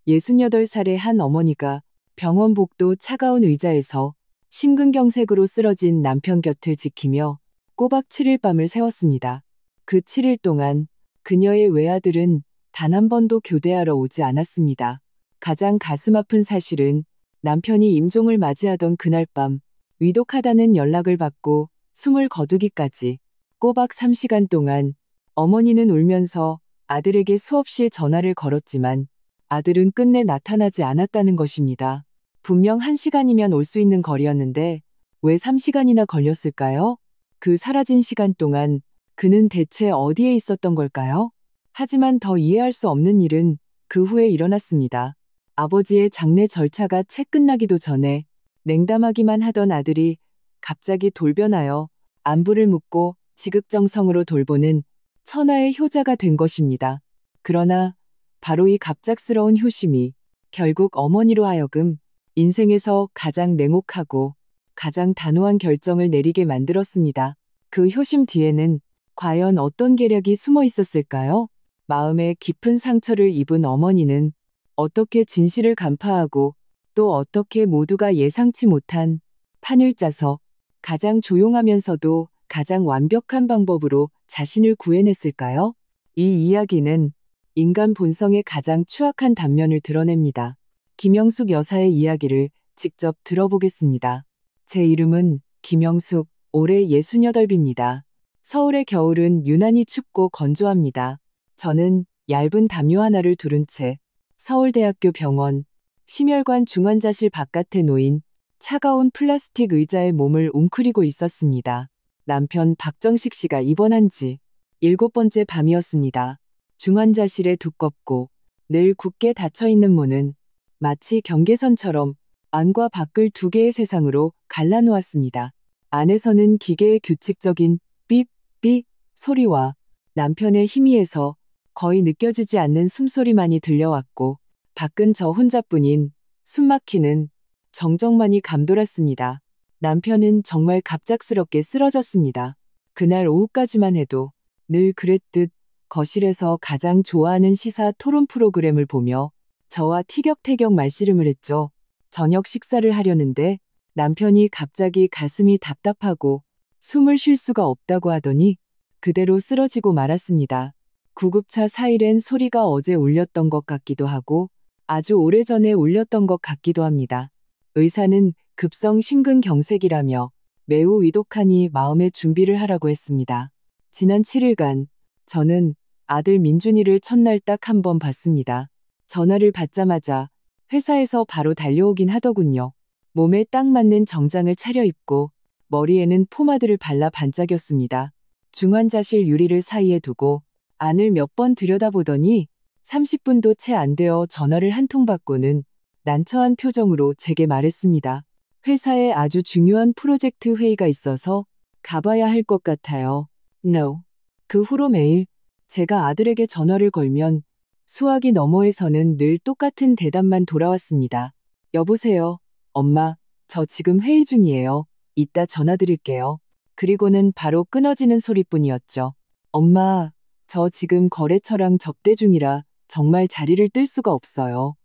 68살의 한 어머니가 병원 복도 차가운 의자에서 심근경색으로 쓰러진 남편 곁을 지키며 꼬박 7일 밤을 새웠습니다. 그 7일 동안 그녀의 외아들은 단 한 번도 교대하러 오지 않았습니다. 가장 가슴 아픈 사실은 남편이 임종을 맞이하던 그날 밤 위독하다는 연락을 받고 숨을 거두기까지 꼬박 3시간 동안 어머니는 울면서 아들에게 수없이 전화를 걸었지만 아들은 끝내 나타나지 않았다는 것입니다. 분명 1시간이면 올 수 있는 거리였는데 왜 3시간이나 걸렸을까요? 그 사라진 시간 동안 그는 대체 어디에 있었던 걸까요? 하지만 더 이해할 수 없는 일은 그 후에 일어났습니다. 아버지의 장례 절차가 채 끝나기도 전에 냉담하기만 하던 아들이 갑자기 돌변하여 안부를 묻고 지극정성으로 돌보는 천하의 효자가 된 것입니다. 그러나 바로 이 갑작스러운 효심이 결국 어머니로 하여금 인생에서 가장 냉혹하고 가장 단호한 결정을 내리게 만들었습니다. 그 효심 뒤에는 과연 어떤 계략이 숨어 있었을까요? 마음에 깊은 상처를 입은 어머니는 어떻게 진실을 간파하고 또 어떻게 모두가 예상치 못한 판을 짜서 가장 조용하면서도 가장 완벽한 방법으로 자신을 구해냈을까요? 이 이야기는 인간 본성의 가장 추악한 단면을 드러냅니다. 김영숙 여사의 이야기를 직접 들어보겠습니다. 제 이름은 김영숙, 올해 68입니다. 서울의 겨울은 유난히 춥고 건조합니다. 저는 얇은 담요 하나를 두른 채 서울대학교 병원 심혈관 중환자실 바깥에 놓인 차가운 플라스틱 의자에 몸을 웅크리고 있었습니다. 남편 박정식 씨가 입원한 지 7번째 밤이었습니다. 중환자실의 두껍고 늘 굳게 닫혀있는 문은 마치 경계선처럼 안과 밖을 두 개의 세상으로 갈라놓았습니다. 안에서는 기계의 규칙적인 삑삑 소리와 남편의 희미해서 거의 느껴지지 않는 숨소리만이 들려왔고 밖은 저 혼자뿐인 숨막히는 정적만이 감돌았습니다. 남편은 정말 갑작스럽게 쓰러졌습니다. 그날 오후까지만 해도 늘 그랬듯 거실에서 가장 좋아하는 시사 토론 프로그램을 보며 저와 티격태격 말씨름을 했죠. 저녁 식사를 하려는데 남편이 갑자기 가슴이 답답하고 숨을 쉴 수가 없다고 하더니 그대로 쓰러지고 말았습니다. 구급차 사이렌 소리가 어제 울렸던 것 같기도 하고 아주 오래전에 울렸던 것 같기도 합니다. 의사는 급성 심근경색이라며 매우 위독하니 마음의 준비를 하라고 했습니다. 지난 7일간 저는 아들 민준이를 첫날 딱 한 번 봤습니다. 전화를 받자마자 회사에서 바로 달려오긴 하더군요. 몸에 딱 맞는 정장을 차려입고 머리에는 포마드를 발라 반짝였습니다. 중환자실 유리를 사이에 두고 안을 몇 번 들여다보더니 30분도 채 안 되어 전화를 한 통 받고는 난처한 표정으로 제게 말했습니다. 회사에 아주 중요한 프로젝트 회의가 있어서 가봐야 할 것 같아요. No. 그 후로 매일 제가 아들에게 전화를 걸면 수화기 너머에서는 늘 똑같은 대답만 돌아왔습니다. 여보세요. 엄마, 저 지금 회의 중이에요. 이따 전화 드릴게요. 그리고는 바로 끊어지는 소리뿐이었죠. 엄마, 저 지금 거래처랑 접대 중이라 정말 자리를 뜰 수가 없어요.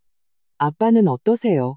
아빠는 어떠세요?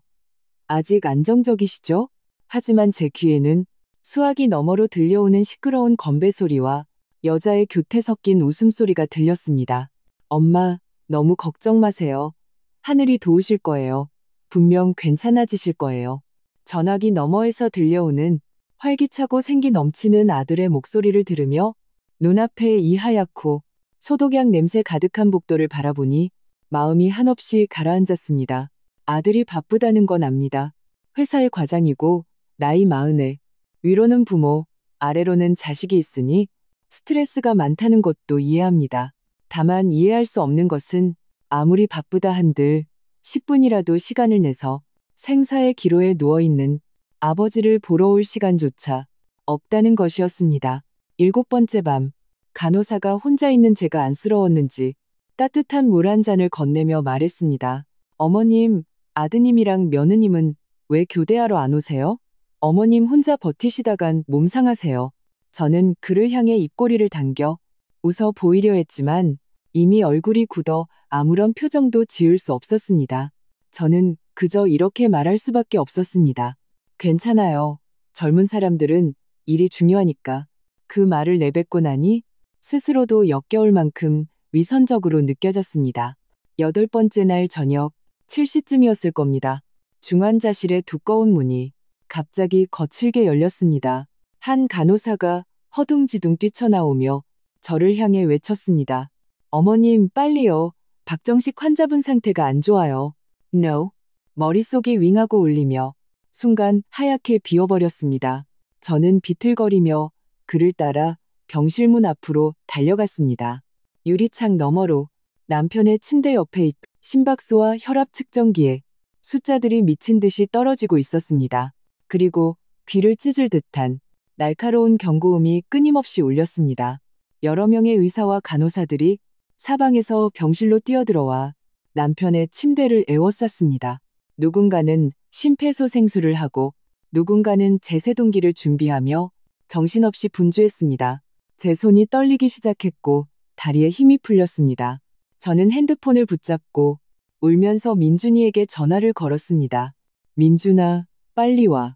아직 안정적이시죠? 하지만 제 귀에는 수화기 너머로 들려오는 시끄러운 건배 소리와 여자의 교태 섞인 웃음소리가 들렸습니다. 엄마, 너무 걱정 마세요. 하늘이 도우실 거예요. 분명 괜찮아지실 거예요. 전화기 너머에서 들려오는 활기차고 생기 넘치는 아들의 목소리를 들으며 눈앞에 이 하얗고 소독약 냄새 가득한 복도를 바라보니 마음이 한없이 가라앉았습니다. 아들이 바쁘다는 건 압니다. 회사의 과장이고 나이 40에 위로는 부모, 아래로는 자식이 있으니 스트레스가 많다는 것도 이해합니다. 다만 이해할 수 없는 것은 아무리 바쁘다 한들 10분이라도 시간을 내서 생사의 기로에 누워있는 아버지를 보러 올 시간조차 없다는 것이었습니다. 7번째 밤, 간호사가 혼자 있는 제가 안쓰러웠는지 따뜻한 물 한 잔을 건네며 말했습니다. 어머님, 아드님이랑 며느님은 왜 교대하러 안 오세요? 어머님 혼자 버티시다간 몸 상하세요. 저는 그를 향해 입꼬리를 당겨 웃어 보이려 했지만 이미 얼굴이 굳어 아무런 표정도 지을 수 없었습니다. 저는 그저 이렇게 말할 수밖에 없었습니다. 괜찮아요. 젊은 사람들은 일이 중요하니까. 그 말을 내뱉고 나니 스스로도 역겨울 만큼 위선적으로 느껴졌습니다. 8번째 날 저녁 7시쯤이었을 겁니다. 중환자실의 두꺼운 문이 갑자기 거칠게 열렸습니다. 한 간호사가 허둥지둥 뛰쳐나오며 저를 향해 외쳤습니다. 어머님, 빨리요. 박정식 환자분 상태가 안 좋아요. No. 머릿속이 윙하고 울리며 순간 하얗게 비어버렸습니다. 저는 비틀거리며 그를 따라 병실 문 앞으로 달려갔습니다. 유리창 너머로 남편의 침대 옆에 심박수와 혈압 측정기에 숫자들이 미친 듯이 떨어지고 있었습니다. 그리고 귀를 찢을 듯한 날카로운 경고음이 끊임없이 울렸습니다. 여러 명의 의사와 간호사들이 사방에서 병실로 뛰어들어와 남편의 침대를 에워쌌습니다. 누군가는 심폐소생술을 하고 누군가는 제세동기를 준비하며 정신없이 분주했습니다. 제 손이 떨리기 시작했고 다리에 힘이 풀렸습니다. 저는 핸드폰을 붙잡고 울면서 민준이에게 전화를 걸었습니다. 민준아, 빨리 와.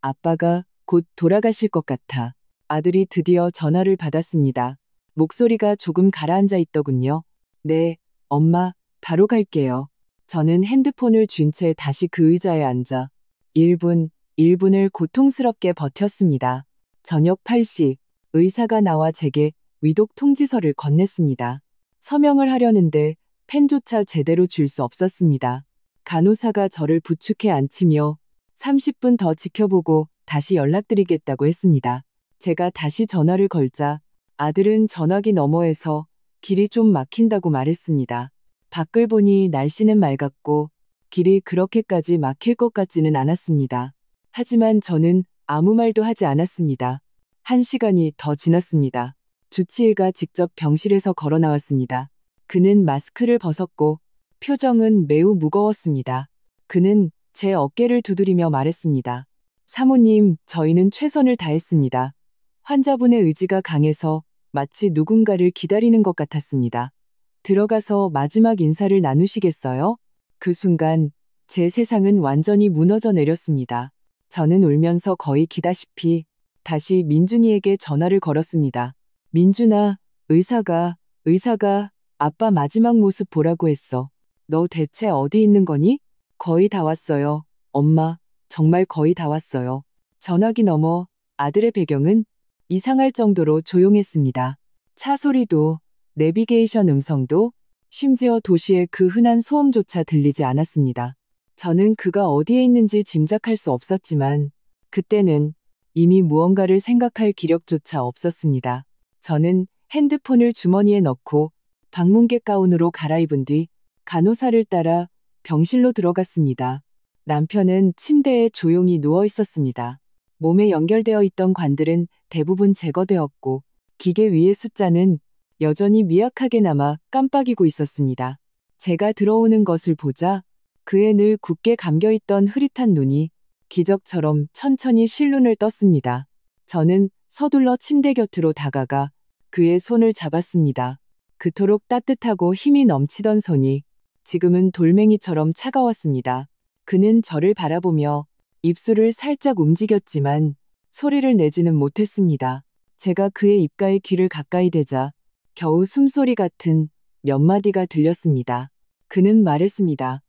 아빠가 곧 돌아가실 것 같아. 아들이 드디어 전화를 받았습니다. 목소리가 조금 가라앉아 있더군요. 네, 엄마, 바로 갈게요. 저는 핸드폰을 쥔 채 다시 그 의자에 앉아 1분을 고통스럽게 버텼습니다. 저녁 8시, 의사가 나와 제게 위독 통지서를 건넸습니다. 서명을 하려는데 펜조차 제대로 줄 수 없었습니다. 간호사가 저를 부축해 앉히며 30분 더 지켜보고 다시 연락드리겠다고 했습니다. 제가 다시 전화를 걸자 아들은 전화기 너머에서 길이 좀 막힌다고 말했습니다. 밖을 보니 날씨는 맑았고 길이 그렇게까지 막힐 것 같지는 않았습니다. 하지만 저는 아무 말도 하지 않았습니다. 1시간이 더 지났습니다. 주치의가 직접 병실에서 걸어 나왔습니다. 그는 마스크를 벗었고 표정은 매우 무거웠습니다. 그는 제 어깨를 두드리며 말했습니다. 사모님, 저희는 최선을 다했습니다. 환자분의 의지가 강해서 마치 누군가를 기다리는 것 같았습니다. 들어가서 마지막 인사를 나누시겠어요? 그 순간 제 세상은 완전히 무너져 내렸습니다. 저는 울면서 거의 기다시피 다시 민준이에게 전화를 걸었습니다. 민준아, 의사가 아빠 마지막 모습 보라고 했어. 너 대체 어디 있는 거니? 거의 다 왔어요. 엄마, 정말 거의 다 왔어요. 전화기 너머 아들의 배경은 이상할 정도로 조용했습니다. 차 소리도, 내비게이션 음성도, 심지어 도시의 그 흔한 소음조차 들리지 않았습니다. 저는 그가 어디에 있는지 짐작할 수 없었지만 그때는 이미 무언가를 생각할 기력조차 없었습니다. 저는 핸드폰을 주머니에 넣고 방문객 가운으로 갈아입은 뒤 간호사를 따라 병실로 들어갔습니다. 남편은 침대에 조용히 누워 있었습니다. 몸에 연결되어 있던 관들은 대부분 제거되었고 기계 위의 숫자는 여전히 미약하게 남아 깜빡이고 있었습니다. 제가 들어오는 것을 보자 그의 늘 굳게 감겨있던 흐릿한 눈이 기적처럼 천천히 실눈을 떴습니다. 저는 서둘러 침대 곁으로 다가가 그의 손을 잡았습니다. 그토록 따뜻하고 힘이 넘치던 손이 지금은 돌멩이처럼 차가웠습니다. 그는 저를 바라보며 입술을 살짝 움직였지만 소리를 내지는 못했습니다. 제가 그의 입가에 귀를 가까이 대자 겨우 숨소리 같은 몇 마디가 들렸습니다. 그는 말했습니다.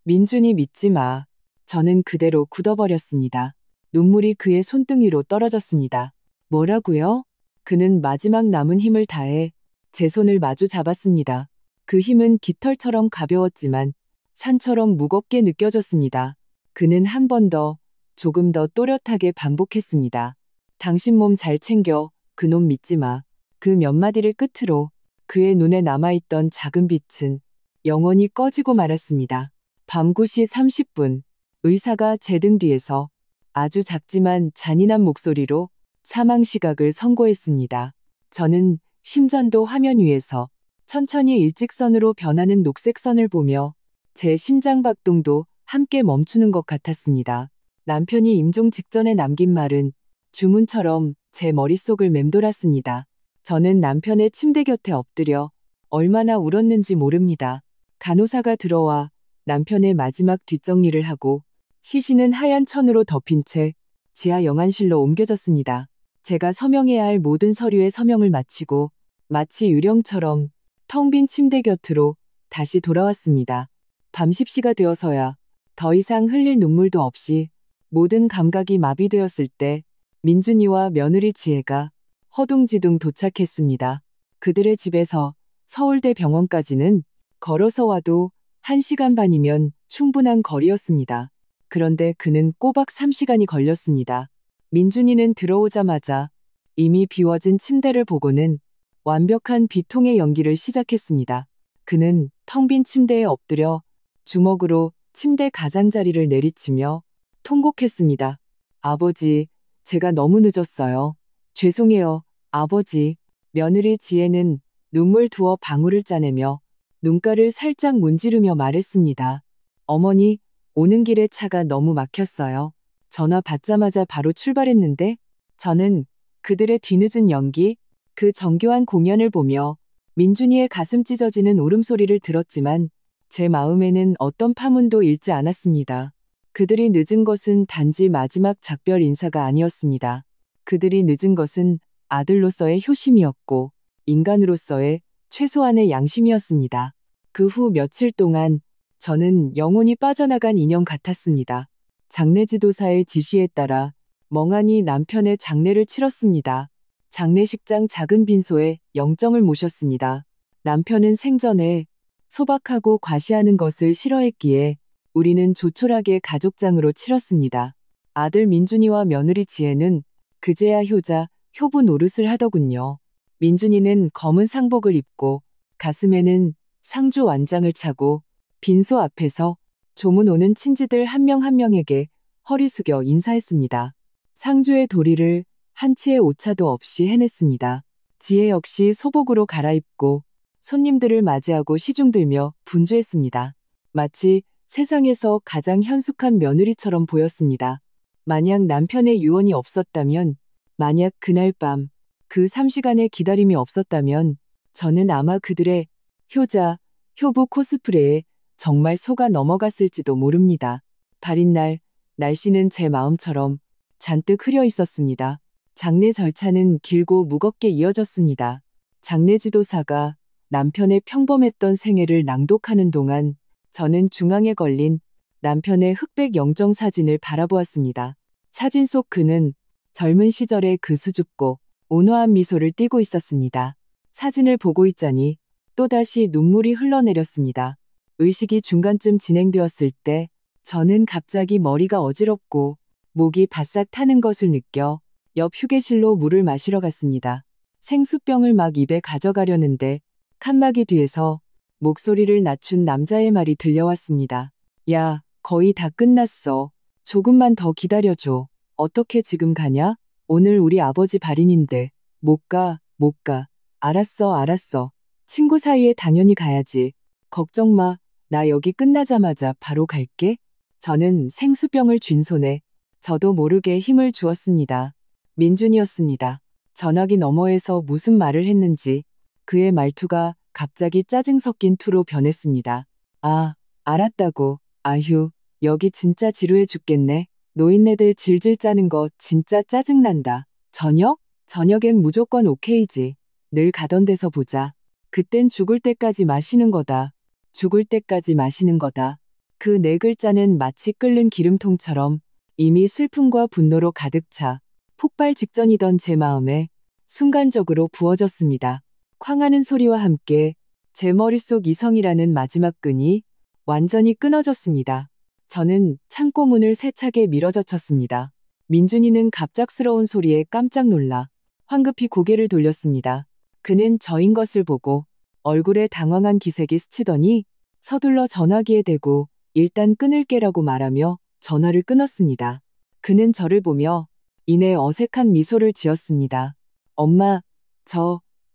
민준이 믿지 마. 저는 그대로 굳어버렸습니다. 눈물이 그의 손등위로 떨어졌습니다. 뭐라고요? 그는 마지막 남은 힘을 다해 제 손을 마주 잡았습니다. 그 힘은 깃털처럼 가벼웠지만 산처럼 무겁게 느껴졌습니다. 그는 한 번 더, 조금 더 또렷하게 반복했습니다. 당신 몸 잘 챙겨, 그놈 믿지 마. 그 몇 마디를 끝으로 그의 눈에 남아있던 작은 빛은 영원히 꺼지고 말았습니다. 밤 9시 30분, 의사가 제 등 뒤에서 아주 작지만 잔인한 목소리로 사망 시각을 선고했습니다. 저는 심전도 화면 위에서 천천히 일직선으로 변하는 녹색 선을 보며 제 심장 박동도 함께 멈추는 것 같았습니다. 남편이 임종 직전에 남긴 말은 주문처럼 제 머릿속을 맴돌았습니다. 저는 남편의 침대 곁에 엎드려 얼마나 울었는지 모릅니다. 간호사가 들어와 남편의 마지막 뒷정리를 하고 시신은 하얀 천으로 덮인 채 지하 영안실로 옮겨졌습니다. 제가 서명해야 할 모든 서류에 서명을 마치고 마치 유령처럼 텅 빈 침대 곁으로 다시 돌아왔습니다. 밤 10시가 되어서야 더 이상 흘릴 눈물도 없이 모든 감각이 마비되었을 때 민준이와 며느리 지혜가 허둥지둥 도착했습니다. 그들의 집에서 서울대 병원까지는 걸어서 와도 1시간 반이면 충분한 거리였습니다. 그런데 그는 꼬박 3시간이 걸렸습니다. 민준이는 들어오자마자 이미 비워진 침대를 보고는 완벽한 비통의 연기를 시작했습니다. 그는 텅 빈 침대에 엎드려 주먹으로 침대 가장자리를 내리치며 통곡했습니다. 아버지, 제가 너무 늦었어요. 죄송해요, 아버지. 며느리 지혜는 눈물 두어 방울을 짜내며 눈가를 살짝 문지르며 말했습니다. 어머니, 오는 길에 차가 너무 막혔어요. 전화 받자마자 바로 출발했는데 저는 그들의 뒤늦은 연기, 그 정교한 공연을 보며 민준이의 가슴 찢어지는 울음소리를 들었지만 제 마음에는 어떤 파문도 일지 않았습니다. 그들이 늦은 것은 단지 마지막 작별 인사가 아니었습니다. 그들이 늦은 것은 아들로서의 효심이었고 인간으로서의 최소한의 양심이었습니다. 그 후 며칠 동안 저는 영혼이 빠져나간 인형 같았습니다. 장례지도사의 지시에 따라 멍하니 남편의 장례를 치렀습니다. 장례식장 작은 빈소에 영정을 모셨습니다. 남편은 생전에 소박하고 과시하는 것을 싫어했기에 우리는 조촐하게 가족장으로 치렀습니다. 아들 민준이와 며느리 지혜는 그제야 효자, 효부 노릇을 하더군요. 민준이는 검은 상복을 입고 가슴에는 상주 완장을 차고 빈소 앞에서 조문 오는 친지들 한 명 한 명에게 허리 숙여 인사했습니다. 상주의 도리를 한치의 오차도 없이 해냈습니다. 지혜 역시 소복으로 갈아입고 손님들을 맞이하고 시중들며 분주했습니다. 마치 세상에서 가장 현숙한 며느리처럼 보였습니다. 만약 남편의 유언이 없었다면, 만약 그날 밤 그 3시간의 기다림이 없었다면 저는 아마 그들의 효자, 효부 코스프레에 정말 속아 넘어갔을지도 모릅니다. 발인 날 날씨는 제 마음처럼 잔뜩 흐려 있었습니다. 장례 절차는 길고 무겁게 이어졌습니다. 장례지도사가 남편의 평범했던 생애를 낭독하는 동안 저는 중앙에 걸린 남편의 흑백 영정 사진을 바라보았습니다. 사진 속 그는 젊은 시절의 그 수줍고 온화한 미소를 띠고 있었습니다. 사진을 보고 있자니 또다시 눈물이 흘러내렸습니다. 의식이 중간쯤 진행되었을 때 저는 갑자기 머리가 어지럽고 목이 바싹 타는 것을 느껴 옆 휴게실로 물을 마시러 갔습니다. 생수병을 막 입에 가져가려는데 칸막이 뒤에서 목소리를 낮춘 남자의 말이 들려왔습니다. 야, 거의 다 끝났어. 조금만 더 기다려줘. 어떻게 지금 가냐? 오늘 우리 아버지 발인인데. 못 가, 못 가. 알았어, 알았어. 친구 사이에 당연히 가야지. 걱정 마. 나 여기 끝나자마자 바로 갈게. 저는 생수병을 쥔 손에 저도 모르게 힘을 주었습니다. 민준이었습니다. 전화기 너머에서 무슨 말을 했는지 그의 말투가 갑자기 짜증 섞인 투로 변했습니다. 아, 알았다고. 아휴, 여기 진짜 지루해 죽겠네. 노인네들 질질 짜는 거 진짜 짜증난다. 저녁? 저녁엔 무조건 오케이지. 늘 가던 데서 보자. 그땐 죽을 때까지 마시는 거다. 죽을 때까지 마시는 거다. 그 네 글자는 마치 끓는 기름통처럼 이미 슬픔과 분노로 가득 차 폭발 직전이던 제 마음에 순간적으로 부어졌습니다. 쾅하는 소리와 함께 제 머릿속 이성이라는 마지막 끈이 완전히 끊어졌습니다. 저는 창고 문을 세차게 밀어젖혔습니다. 민준이는 갑작스러운 소리에 깜짝 놀라 황급히 고개를 돌렸습니다. 그는 저인 것을 보고 얼굴에 당황한 기색이 스치더니 서둘러 전화기에 대고 일단 끊을게라고 말하며 전화를 끊었습니다. 그는 저를 보며 이내 어색한 미소를 지었습니다. 엄마,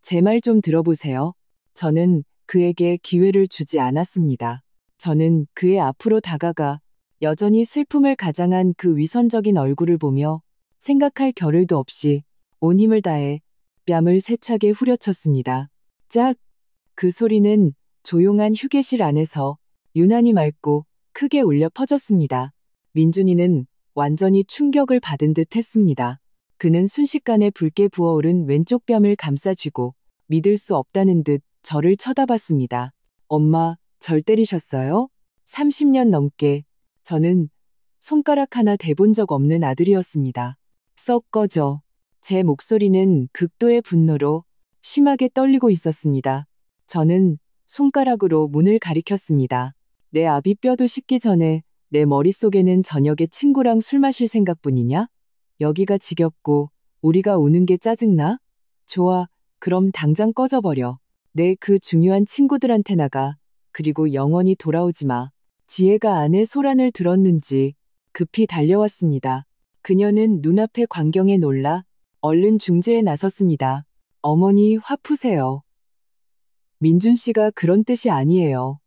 제 말 좀 들어보세요. 저는 그에게 기회를 주지 않았습니다. 저는 그의 앞으로 다가가 여전히 슬픔을 가장한 그 위선적인 얼굴을 보며 생각할 겨를도 없이 온 힘을 다해 뺨을 세차게 후려쳤습니다. 짝! 그 소리는 조용한 휴게실 안에서 유난히 맑고 크게 울려 퍼졌습니다. 민준이는 완전히 충격을 받은 듯 했습니다. 그는 순식간에 붉게 부어오른 왼쪽 뺨을 감싸쥐고 믿을 수 없다는 듯 저를 쳐다봤습니다. 엄마, 절 때리셨어요? 30년 넘게 저는 손가락 하나 대본 적 없는 아들이었습니다. 썩 꺼져. 제 목소리는 극도의 분노로 심하게 떨리고 있었습니다. 저는 손가락으로 문을 가리켰습니다. 내 아비 뼈도 씻기 전에 내 머릿속에는 저녁에 친구랑 술 마실 생각뿐이냐? 여기가 지겹고 우리가 우는 게 짜증나? 좋아, 그럼 당장 꺼져버려. 내 그 중요한 친구들한테 나가. 그리고 영원히 돌아오지 마. 지혜가 아내 소란을 들었는지 급히 달려왔습니다. 그녀는 눈앞의 광경에 놀라 얼른 중재에 나섰습니다. 어머니 화 푸세요. 민준 씨가 그런 뜻이 아니에요.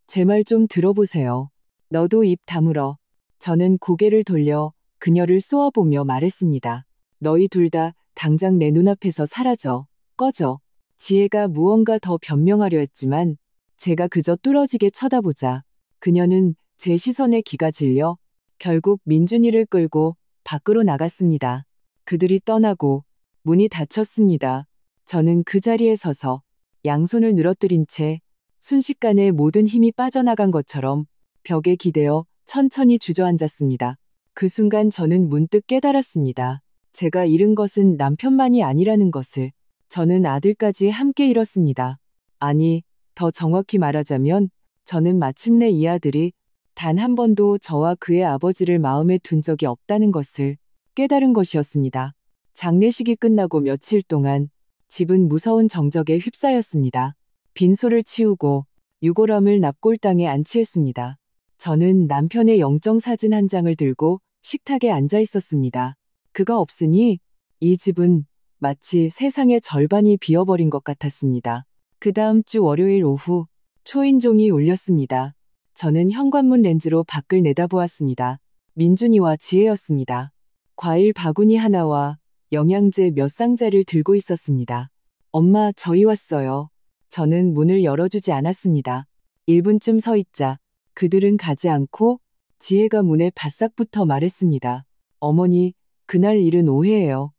제 말 좀 들어보세요. 너도 입 다물어. 저는 고개를 돌려 그녀를 쏘아보며 말했습니다. 너희 둘 다 당장 내 눈앞에서 사라져. 꺼져. 지혜가 무언가 더 변명하려 했지만 제가 그저 뚫어지게 쳐다보자 그녀는 제 시선에 기가 질려 결국 민준이를 끌고 밖으로 나갔습니다. 그들이 떠나고 문이 닫혔습니다. 저는 그 자리에 서서 양손을 늘어뜨린 채 순식간에 모든 힘이 빠져나간 것처럼 벽에 기대어 천천히 주저앉았습니다. 그 순간 저는 문득 깨달았습니다. 제가 잃은 것은 남편만이 아니라는 것을. 저는 아들까지 함께 잃었습니다. 아니, 더 정확히 말하자면 저는 마침내 이 아들이 단 한 번도 저와 그의 아버지를 마음에 둔 적이 없다는 것을 깨달은 것이었습니다. 장례식이 끝나고 며칠 동안 집은 무서운 정적에 휩싸였습니다. 빈소를 치우고 유골함을 납골당에 안치했습니다. 저는 남편의 영정사진 한 장을 들고 식탁에 앉아 있었습니다. 그가 없으니 이 집은 마치 세상의 절반이 비어버린 것 같았습니다. 그 다음 주 월요일 오후 초인종이 울렸습니다. 저는 현관문 렌즈로 밖을 내다보았습니다. 민준이와 지혜였습니다. 과일 바구니 하나와 영양제 몇 상자를 들고 있었습니다. 엄마, 저희 왔어요. 저는 문을 열어주지 않았습니다. 1분쯤 서 있자 그들은 가지 않고 지혜가 문에 바싹 붙어 말했습니다. 어머니, 그날 일은 오해예요.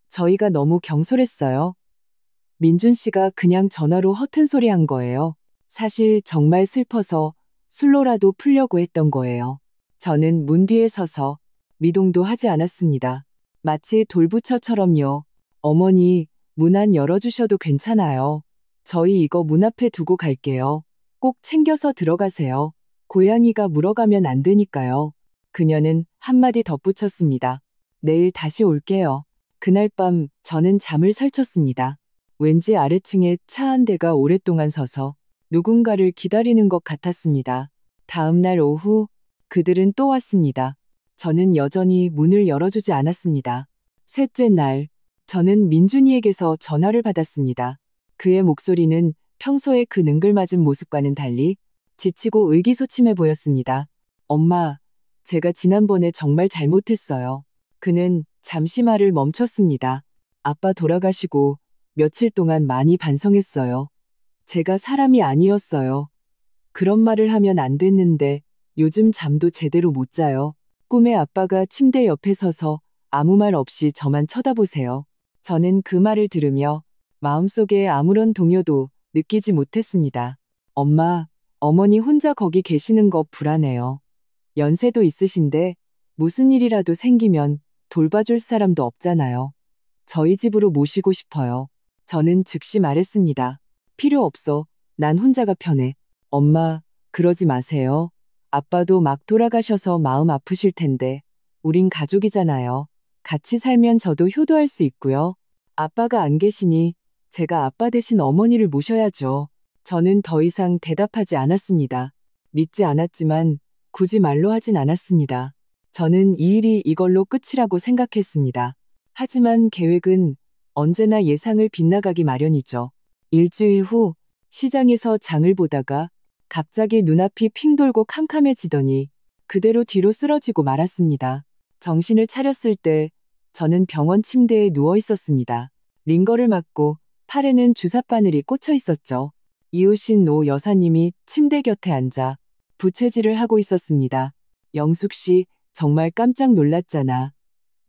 저희가 너무 경솔했어요. 민준 씨가 그냥 전화로 허튼 소리 한 거예요. 사실 정말 슬퍼서 술로라도 풀려고 했던 거예요. 저는 문 뒤에 서서 미동도 하지 않았습니다. 마치 돌부처처럼요. 어머니, 문 안 열어주셔도 괜찮아요. 저희 이거 문 앞에 두고 갈게요. 꼭 챙겨서 들어가세요. 고양이가 물어가면 안 되니까요. 그녀는 한마디 덧붙였습니다. 내일 다시 올게요. 그날 밤 저는 잠을 설쳤습니다. 왠지 아래층에 차 한 대가 오랫동안 서서 누군가를 기다리는 것 같았습니다. 다음 날 오후 그들은 또 왔습니다. 저는 여전히 문을 열어주지 않았습니다. 셋째 날, 저는 민준이에게서 전화를 받았습니다. 그의 목소리는 평소의 그 능글맞은 모습과는 달리 지치고 의기소침해 보였습니다. 엄마, 제가 지난번에 정말 잘못했어요. 그는 잠시 말을 멈췄습니다. 아빠 돌아가시고 며칠 동안 많이 반성했어요. 제가 사람이 아니었어요. 그런 말을 하면 안 됐는데 요즘 잠도 제대로 못 자요. 꿈에 아빠가 침대 옆에 서서 아무 말 없이 저만 쳐다보세요. 저는 그 말을 들으며 마음속에 아무런 동요도 느끼지 못했습니다. 엄마, 어머니 혼자 거기 계시는 거 불안해요. 연세도 있으신데 무슨 일이라도 생기면 돌봐줄 사람도 없잖아요. 저희 집으로 모시고 싶어요. 저는 즉시 말했습니다. 필요 없어. 난 혼자가 편해. 엄마, 그러지 마세요. 아빠도 막 돌아가셔서 마음 아프실 텐데. 우린 가족이잖아요. 같이 살면 저도 효도할 수 있고요. 아빠가 안 계시니 제가 아빠 대신 어머니를 모셔야죠. 저는 더 이상 대답하지 않았습니다. 믿지 않았지만 굳이 말로 하진 않았습니다. 저는 이 일이 이걸로 끝이라고 생각했습니다. 하지만 계획은 언제나 예상을 빗나가기 마련이죠. 일주일 후 시장에서 장을 보다가 갑자기 눈앞이 핑 돌고 캄캄해지더니 그대로 뒤로 쓰러지고 말았습니다. 정신을 차렸을 때 저는 병원 침대에 누워 있었습니다. 링거를 맞고 팔에는 주삿바늘이 꽂혀 있었죠. 이웃인 노 여사님이 침대 곁에 앉아 부채질을 하고 있었습니다. 영숙 씨, 정말 깜짝 놀랐잖아.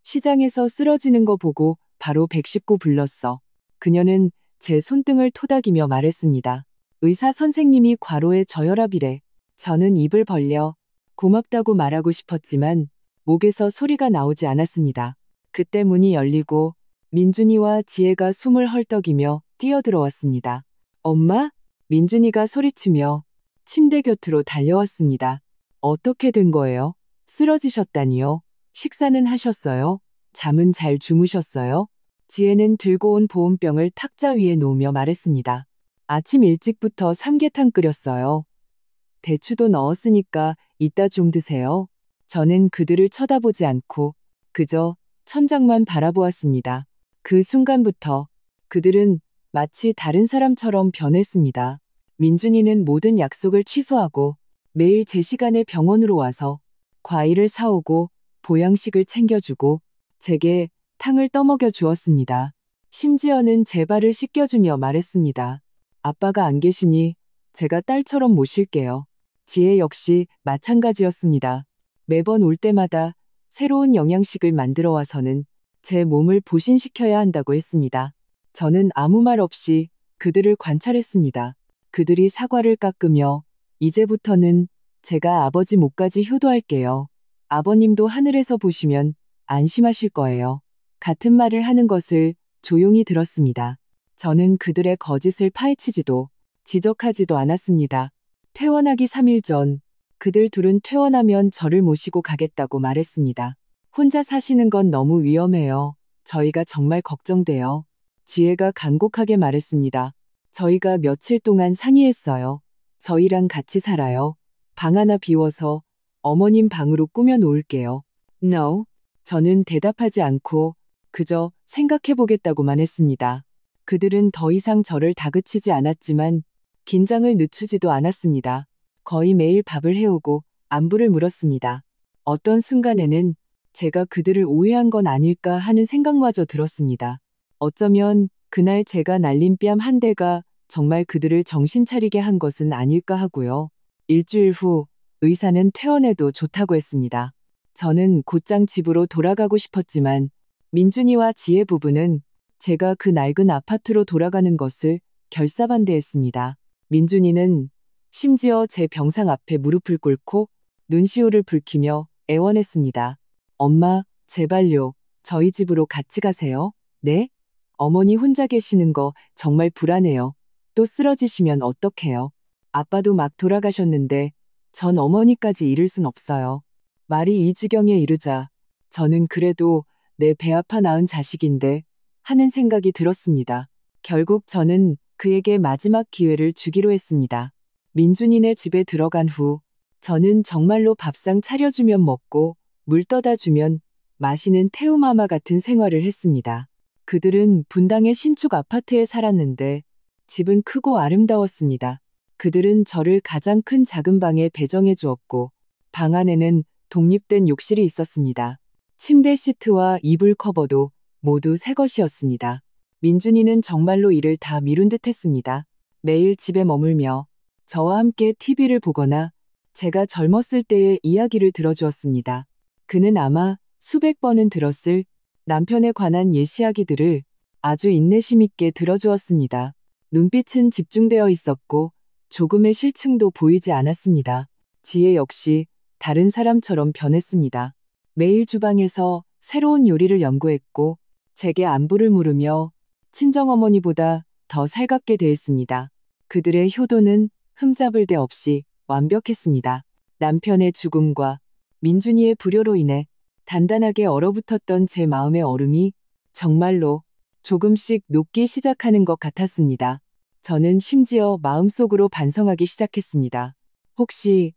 시장에서 쓰러지는 거 보고 바로 119 불렀어. 그녀는 제 손등을 토닥이며 말했습니다. 의사 선생님이 과로에 저혈압이래. 저는 입을 벌려 고맙다고 말하고 싶었지만 목에서 소리가 나오지 않았습니다. 그때 문이 열리고 민준이와 지혜가 숨을 헐떡이며 뛰어들어왔습니다. 엄마? 민준이가 소리치며 침대 곁으로 달려왔습니다. 어떻게 된 거예요? 쓰러지셨다니요? 식사는 하셨어요? 잠은 잘 주무셨어요? 지혜는 들고 온 보온병을 탁자 위에 놓으며 말했습니다. 아침 일찍부터 삼계탕 끓였어요. 대추도 넣었으니까 이따 좀 드세요. 저는 그들을 쳐다보지 않고 그저 천장만 바라보았습니다. 그 순간부터 그들은 마치 다른 사람처럼 변했습니다. 민준이는 모든 약속을 취소하고 매일 제 시간에 병원으로 와서 과일을 사오고 보양식을 챙겨주고 제게 탕을 떠먹여 주었습니다. 심지어는 제 발을 씻겨주며 말했습니다. 아빠가 안 계시니 제가 딸처럼 모실게요. 지혜 역시 마찬가지였습니다. 매번 올 때마다 새로운 영양식을 만들어 와서는 제 몸을 보신시켜야 한다고 했습니다. 저는 아무 말 없이 그들을 관찰했습니다. 그들이 사과를 깎으며 이제부터는 제가 아버지 목까지 효도할게요. 아버님도 하늘에서 보시면 안심하실 거예요. 같은 말을 하는 것을 조용히 들었습니다. 저는 그들의 거짓을 파헤치지도 지적하지도 않았습니다. 퇴원하기 3일 전 그들 둘은 퇴원하면 저를 모시고 가겠다고 말했습니다. 혼자 사시는 건 너무 위험해요. 저희가 정말 걱정돼요. 지혜가 간곡하게 말했습니다. 저희가 며칠 동안 상의했어요. 저희랑 같이 살아요. 방 하나 비워서 어머님 방으로 꾸며 놓을게요. No. 저는 대답하지 않고 그저 생각해보겠다고만 했습니다. 그들은 더 이상 저를 다그치지 않았지만 긴장을 늦추지도 않았습니다. 거의 매일 밥을 해오고 안부를 물었습니다. 어떤 순간에는 제가 그들을 오해한 건 아닐까 하는 생각마저 들었습니다. 어쩌면 그날 제가 날린 뺨 한 대가 정말 그들을 정신 차리게 한 것은 아닐까 하고요. 일주일 후 의사는 퇴원해도 좋다고 했습니다. 저는 곧장 집으로 돌아가고 싶었지만 민준이와 지혜 부부는 제가 그 낡은 아파트로 돌아가는 것을 결사반대했습니다. 민준이는 심지어 제 병상 앞에 무릎을 꿇고 눈시울을 붉히며 애원했습니다. 엄마, 제발요. 저희 집으로 같이 가세요. 네? 어머니 혼자 계시는 거 정말 불안해요. 또 쓰러지시면 어떡해요? 아빠도 막 돌아가셨는데 전 어머니까지 잃을 순 없어요. 말이 이 지경에 이르자 저는 그래도 내 배 아파 낳은 자식인데 하는 생각이 들었습니다. 결국 저는 그에게 마지막 기회를 주기로 했습니다. 민준이네 집에 들어간 후 저는 정말로 밥상 차려주면 먹고 물 떠다 주면 마시는 태우마마 같은 생활을 했습니다. 그들은 분당의 신축 아파트에 살았는데 집은 크고 아름다웠습니다. 그들은 저를 가장 큰 작은 방에 배정해 주었고 방 안에는 독립된 욕실이 있었습니다. 침대 시트와 이불 커버도 모두 새 것이었습니다. 민준이는 정말로 일을 다 미룬 듯 했습니다. 매일 집에 머물며 저와 함께 TV를 보거나 제가 젊었을 때의 이야기를 들어주었습니다. 그는 아마 수백 번은 들었을 남편에 관한 예시이야기들을 아주 인내심 있게 들어주었습니다. 눈빛은 집중되어 있었고 조금의 실증도 보이지 않았습니다. 지혜 역시 다른 사람처럼 변했습니다. 매일 주방에서 새로운 요리를 연구했고 제게 안부를 물으며 친정어머니보다 더 살갑게 대했습니다. 그들의 효도는 흠잡을 데 없이 완벽했습니다. 남편의 죽음과 민준이의 불효로 인해 단단하게 얼어붙었던 제 마음의 얼음이 정말로 조금씩 녹기 시작하는 것 같았습니다. 저는 심지어 마음속으로 반성하기 시작했습니다. 혹시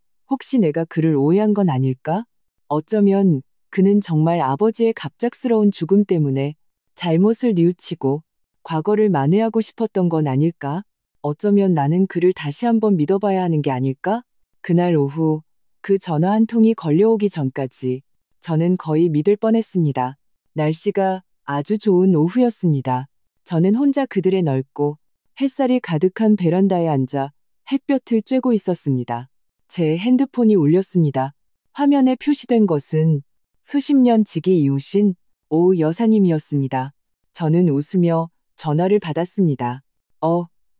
내가 그를 오해한 건 아닐까? 어쩌면 그는 정말 아버지의 갑작스러운 죽음 때문에 잘못을 뉘우치고 과거를 만회하고 싶었던 건 아닐까? 어쩌면 나는 그를 다시 한번 믿어봐야 하는 게 아닐까? 그날 오후 그 전화 한 통이 걸려오기 전까지 저는 거의 믿을 뻔했습니다. 날씨가 아주 좋은 오후였습니다. 저는 혼자 그들의 넓고 햇살이 가득한 베란다에 앉아 햇볕을 쬐고 있었습니다. 제 핸드폰이 울렸습니다. 화면에 표시된 것은 수십 년 지기 이웃인 오 여사님이었습니다. 저는 웃으며 전화를 받았습니다.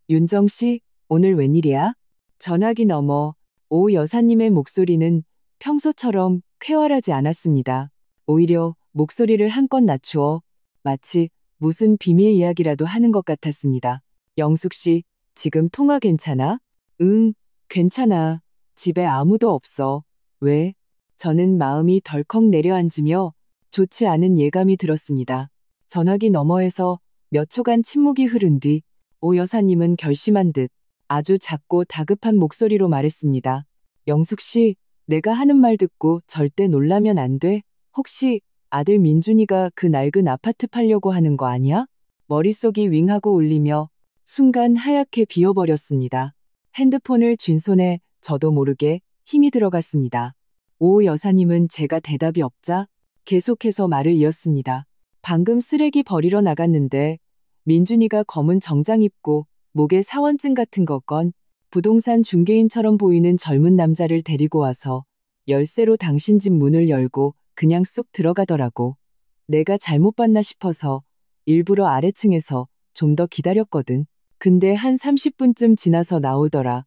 윤정 씨, 오늘 웬일이야? 전화기 너머 오 여사님의 목소리는 평소처럼 쾌활하지 않았습니다. 오히려 목소리를 한껏 낮추어 마치 무슨 비밀 이야기라도 하는 것 같았습니다. 영숙 씨, 지금 통화 괜찮아? 응, 괜찮아. 집에 아무도 없어. 왜? 저는 마음이 덜컥 내려앉으며 좋지 않은 예감이 들었습니다. 전화기 너머에서 몇 초간 침묵이 흐른 뒤 오 여사님은 결심한 듯 아주 작고 다급한 목소리로 말했습니다. 영숙 씨, 내가 하는 말 듣고 절대 놀라면 안 돼. 혹시 아들 민준이가 그 낡은 아파트 팔려고 하는 거 아니야? 머릿속이 윙하고 울리며 순간 하얗게 비어버렸습니다. 핸드폰을 쥔 손에 저도 모르게 힘이 들어갔습니다. 오 여사님은 제가 대답이 없자 계속해서 말을 이었습니다. 방금 쓰레기 버리러 나갔는데 민준이가 검은 정장 입고 목에 사원증 같은 거 건 부동산 중개인처럼 보이는 젊은 남자를 데리고 와서 열쇠로 당신 집 문을 열고 그냥 쑥 들어가더라고. 내가 잘못 봤나 싶어서 일부러 아래층에서 좀 더 기다렸거든. 근데 한 30분쯤 지나서 나오더라.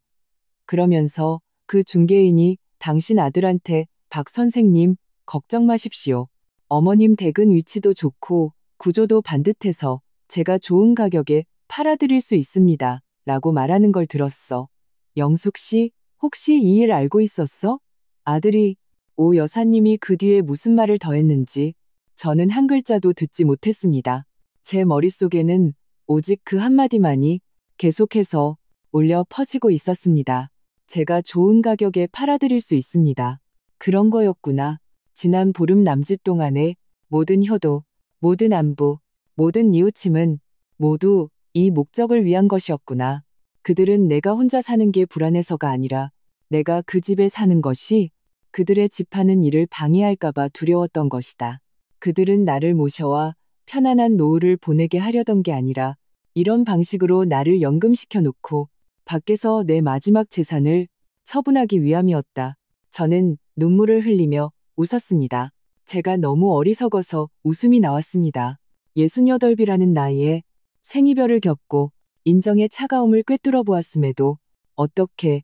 그러면서 그 중개인이 당신 아들한테 박 선생님, 걱정 마십시오. 어머님 댁은 위치도 좋고 구조도 반듯해서 제가 좋은 가격에 팔아드릴 수 있습니다. 라고 말하는 걸 들었어. 영숙 씨, 혹시 이 일 알고 있었어? 아들이, 오 여사님이 그 뒤에 무슨 말을 더했는지 저는 한 글자도 듣지 못했습니다. 제 머릿속에는 오직 그 한마디만이 계속해서 울려 퍼지고 있었습니다. 제가 좋은 가격에 팔아드릴 수 있습니다. 그런 거였구나. 지난 보름 남짓 동안의 모든 효도, 모든 안부, 모든 뉘우침은 모두 이 목적을 위한 것이었구나. 그들은 내가 혼자 사는 게 불안해서가 아니라 내가 그 집에 사는 것이 그들의 집 하는 일을 방해할까봐 두려웠던 것이다. 그들은 나를 모셔와 편안한 노후를 보내게 하려던 게 아니라 이런 방식으로 나를 연금시켜 놓고 밖에서 내 마지막 재산을 처분하기 위함이었다. 저는 눈물을 흘리며 웃었습니다. 제가 너무 어리석어서 웃음이 나왔습니다. 68이라는 나이에 생이별을 겪고 인정의 차가움을 꿰뚫어 보았음에도 어떻게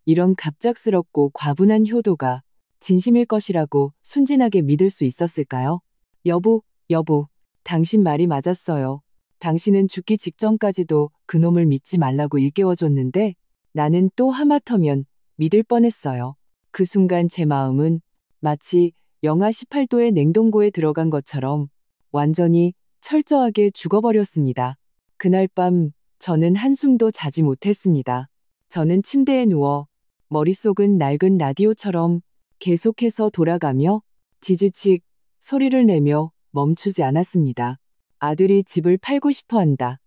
이런 갑작스럽고 과분한 효도가 진심일 것이라고 순진하게 믿을 수 있었을까요? 여보, 당신 말이 맞았어요. 당신은 죽기 직전까지도 그놈을 믿지 말라고 일깨워줬는데 나는 또 하마터면 믿을 뻔했어요. 그 순간 제 마음은 마치 영하 18도의 냉동고에 들어간 것처럼 완전히 철저하게 죽어버렸습니다. 그날 밤 저는 한숨도 자지 못했습니다. 저는 침대에 누워 머릿속은 낡은 라디오처럼 계속해서 돌아가며 지지직 소리를 내며 멈추지 않았습니다. 아들이 집을 팔고 싶어 한다.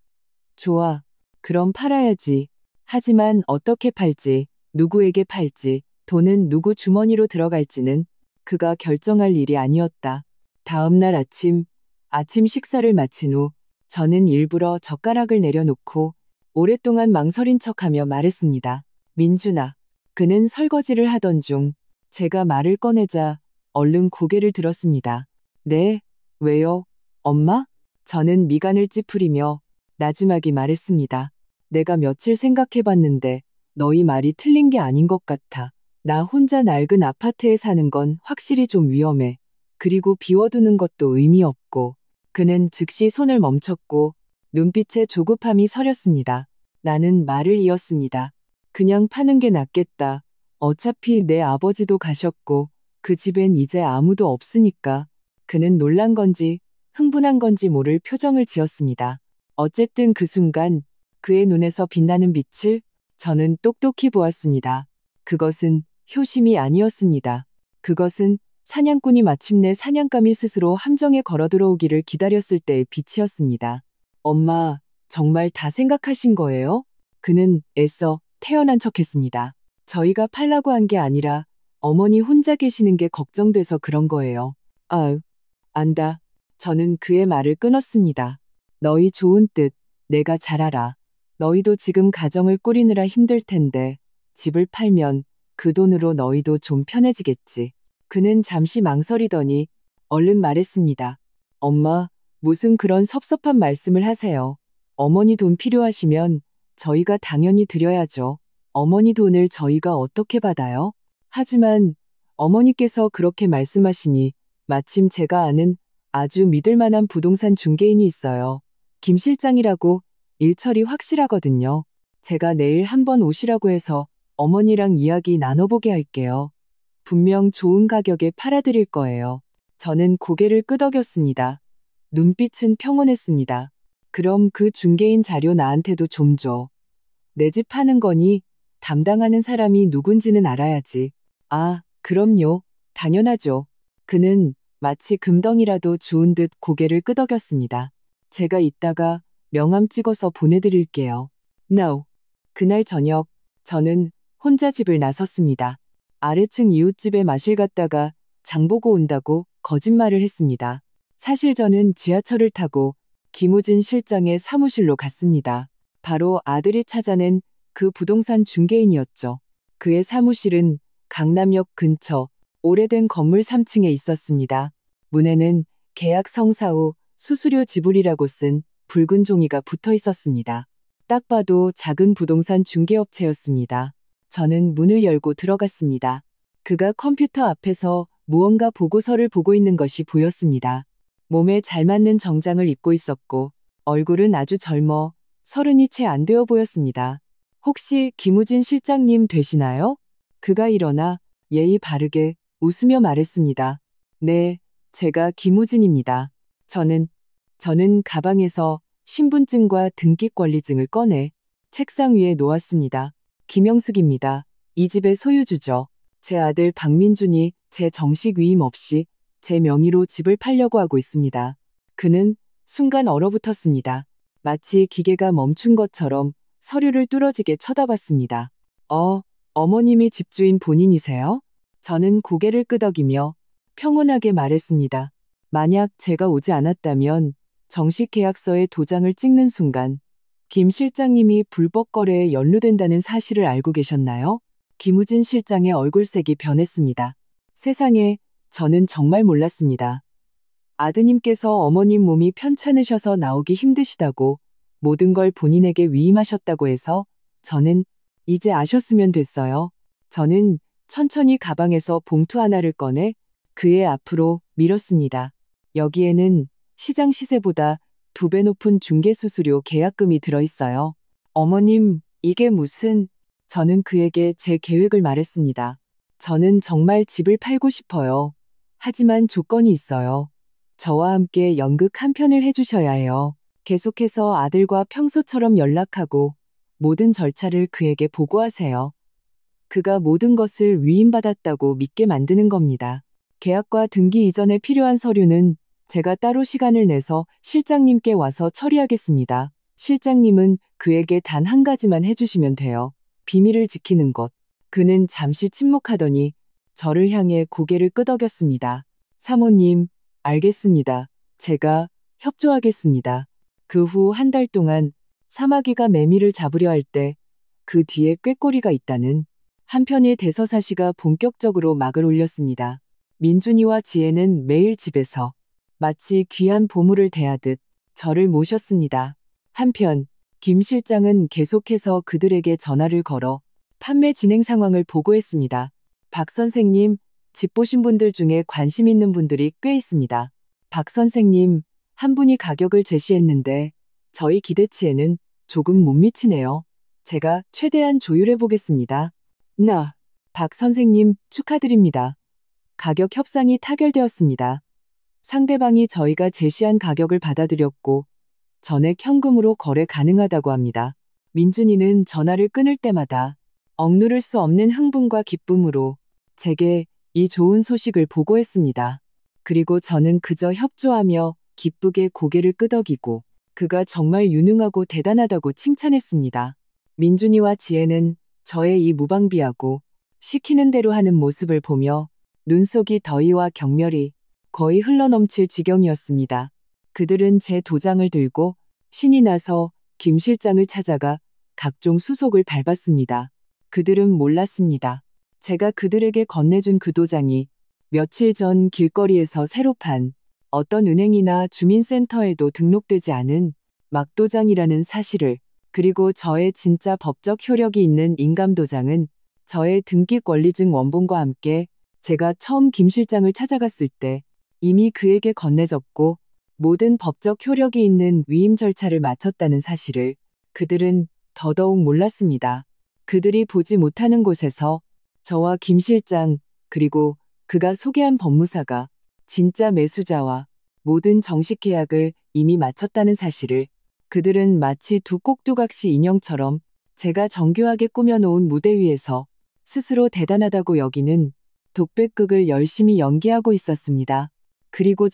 좋아. 그럼 팔아야지. 하지만 어떻게 팔지, 누구에게 팔지, 돈은 누구 주머니로 들어갈지는 그가 결정할 일이 아니었다. 다음 날 아침 식사를 마친 후 저는 일부러 젓가락을 내려놓고 오랫동안 망설인 척하며 말했습니다. 민준아. 그는 설거지를 하던 중 제가 말을 꺼내자 얼른 고개를 들었습니다. 네, 왜요? 엄마? 저는 미간을 찌푸리며 나지막이 말했습니다. 내가 며칠 생각해봤는데 너희 말이 틀린 게 아닌 것 같아. 나 혼자 낡은 아파트에 사는 건 확실히 좀 위험해. 그리고 비워두는 것도 의미 없고. 그는 즉시 손을 멈췄고 눈빛에 조급함이 서렸습니다. 나는 말을 이었습니다. 그냥 파는 게 낫겠다. 어차피 내 아버지도 가셨고 그 집엔 이제 아무도 없으니까. 그는 놀란 건지 흥분한 건지 모를 표정을 지었습니다. 어쨌든 그 순간 그의 눈에서 빛나는 빛을 저는 똑똑히 보았습니다. 그것은 효심이 아니었습니다. 그것은 사냥꾼이 마침내 사냥감이 스스로 함정에 걸어 들어오기를 기다렸을 때의 빛이었습니다. 엄마, 정말 다 생각하신 거예요? 그는 애써 태연한 척했습니다. 저희가 팔라고 한 게 아니라 어머니 혼자 계시는 게 걱정돼서 그런 거예요. 안다. 저는 그의 말을 끊었습니다. 너희 좋은 뜻, 내가 잘 알아. 너희도 지금 가정을 꾸리느라 힘들 텐데, 집을 팔면 그 돈으로 너희도 좀 편해지겠지. 그는 잠시 망설이더니 얼른 말했습니다. 엄마, 무슨 그런 섭섭한 말씀을 하세요. 어머니 돈 필요하시면 저희가 당연히 드려야죠. 어머니 돈을 저희가 어떻게 받아요? 하지만 어머니께서 그렇게 말씀하시니 마침 제가 아는 아주 믿을 만한 부동산 중개인이 있어요. 김 실장이라고 일처리 확실하거든요. 제가 내일 한번 오시라고 해서 어머니랑 이야기 나눠보게 할게요. 분명 좋은 가격에 팔아드릴 거예요. 저는 고개를 끄덕였습니다. 눈빛은 평온했습니다. 그럼 그 중개인 자료 나한테도 좀 줘. 내 집 파는 거니 담당하는 사람이 누군지는 알아야지. 아, 그럼요. 당연하죠. 그는 마치 금덩이라도 주운 듯 고개를 끄덕였습니다. 제가 이따가 명함 찍어서 보내드릴게요. No. 그날 저녁, 저는 혼자 집을 나섰습니다. 아래층 이웃집에 마실 갔다가 장보고 온다고 거짓말을 했습니다. 사실 저는 지하철을 타고 김우진 실장의 사무실로 갔습니다. 바로 아들이 찾아낸 그 부동산 중개인이었죠. 그의 사무실은 강남역 근처 오래된 건물 3층에 있었습니다. 문에는 계약 성사 후 수수료 지불이라고 쓴 붉은 종이가 붙어 있었습니다. 딱 봐도 작은 부동산 중개업체였습니다. 저는 문을 열고 들어갔습니다. 그가 컴퓨터 앞에서 무언가 보고서를 보고 있는 것이 보였습니다. 몸에 잘 맞는 정장을 입고 있었고 얼굴은 아주 젊어 30이 채 안 되어 보였습니다. 혹시 김우진 실장님 되시나요? 그가 일어나 예의 바르게 웃으며 말했습니다. 네, 제가 김우진입니다. 저는 가방에서 신분증과 등기권리증을 꺼내 책상 위에 놓았습니다. 김영숙입니다. 이 집의 소유주죠. 제 아들 박민준이 제 정식 위임 없이 제 명의로 집을 팔려고 하고 있습니다. 그는 순간 얼어붙었습니다. 마치 기계가 멈춘 것처럼 서류를 뚫어지게 쳐다봤습니다. 어머님이 집주인 본인이세요? 저는 고개를 끄덕이며 평온하게 말했습니다. 만약 제가 오지 않았다면 정식 계약서에 도장을 찍는 순간 김 실장님이 불법 거래에 연루된다는 사실을 알고 계셨나요? 김우진 실장의 얼굴색이 변했습니다. 세상에, 저는 정말 몰랐습니다. 아드님께서 어머님 몸이 편찮으셔서 나오기 힘드시다고 모든 걸 본인에게 위임하셨다고 해서 저는 이제 아셨으면 됐어요. 저는 천천히 가방에서 봉투 하나를 꺼내 그의 앞으로 밀었습니다. 여기에는 시장 시세보다 2배 높은 중개수수료 계약금이 들어있어요. 어머님, 이게 무슨... 저는 그에게 제 계획을 말했습니다. 저는 정말 집을 팔고 싶어요. 하지만 조건이 있어요. 저와 함께 연극 한 편을 해주셔야 해요. 계속해서 아들과 평소처럼 연락하고 모든 절차를 그에게 보고하세요. 그가 모든 것을 위임받았다고 믿게 만드는 겁니다. 계약과 등기 이전에 필요한 서류는 제가 따로 시간을 내서 실장님께 와서 처리하겠습니다. 실장님은 그에게 단 한 가지만 해주시면 돼요. 비밀을 지키는 것. 그는 잠시 침묵하더니 저를 향해 고개를 끄덕였습니다. 사모님, 알겠습니다. 제가 협조하겠습니다. 그 후 한 달 동안 사마귀가 매미를 잡으려 할 때 그 뒤에 꾀꼬리가 있다는 한편의 대서사시가 본격적으로 막을 올렸습니다. 민준이와 지혜는 매일 집에서 마치 귀한 보물을 대하듯 저를 모셨습니다. 한편 김 실장은 계속해서 그들에게 전화를 걸어 판매 진행 상황을 보고했습니다. 박 선생님, 집 보신 분들 중에 관심 있는 분들이 꽤 있습니다. 박 선생님, 한 분이 가격을 제시했는데 저희 기대치에는 조금 못 미치네요. 제가 최대한 조율해 보겠습니다. 박 선생님 축하드립니다. 가격 협상이 타결되었습니다. 상대방이 저희가 제시한 가격을 받아들였고 전액 현금으로 거래 가능하다고 합니다. 민준이는 전화를 끊을 때마다 억누를 수 없는 흥분과 기쁨으로 제게 이 좋은 소식을 보고했습니다. 그리고 저는 그저 협조하며 기쁘게 고개를 끄덕이고 그가 정말 유능하고 대단하다고 칭찬했습니다. 민준이와 지혜는 저의 이 무방비하고 시키는 대로 하는 모습을 보며 눈속이 더위와 경멸이 거의 흘러넘칠 지경이었습니다. 그들은 제 도장을 들고 신이 나서 김 실장을 찾아가 각종 수속을 밟았습니다. 그들은 몰랐습니다. 제가 그들에게 건네준 그 도장이 며칠 전 길거리에서 새로 판 어떤 은행이나 주민센터에도 등록되지 않은 막도장이라는 사실을, 그리고 저의 진짜 법적 효력이 있는 인감도장은 저의 등기권리증 원본과 함께 제가 처음 김 실장을 찾아갔을 때 이미 그에게 건네졌고 모든 법적 효력이 있는 위임 절차를 마쳤다는 사실을 그들은 더더욱 몰랐습니다. 그들이 보지 못하는 곳에서 저와 김 실장, 그리고 그가 소개한 법무사가 진짜 매수자와 모든 정식 계약을 이미 마쳤다는 사실을 그들은 마치 두 꼭두각시 인형처럼 제가 정교하게 꾸며놓은 무대 위에서 스스로 대단하다고 여기는 독백극을 열심히 연기하고 있었습니다. 그리고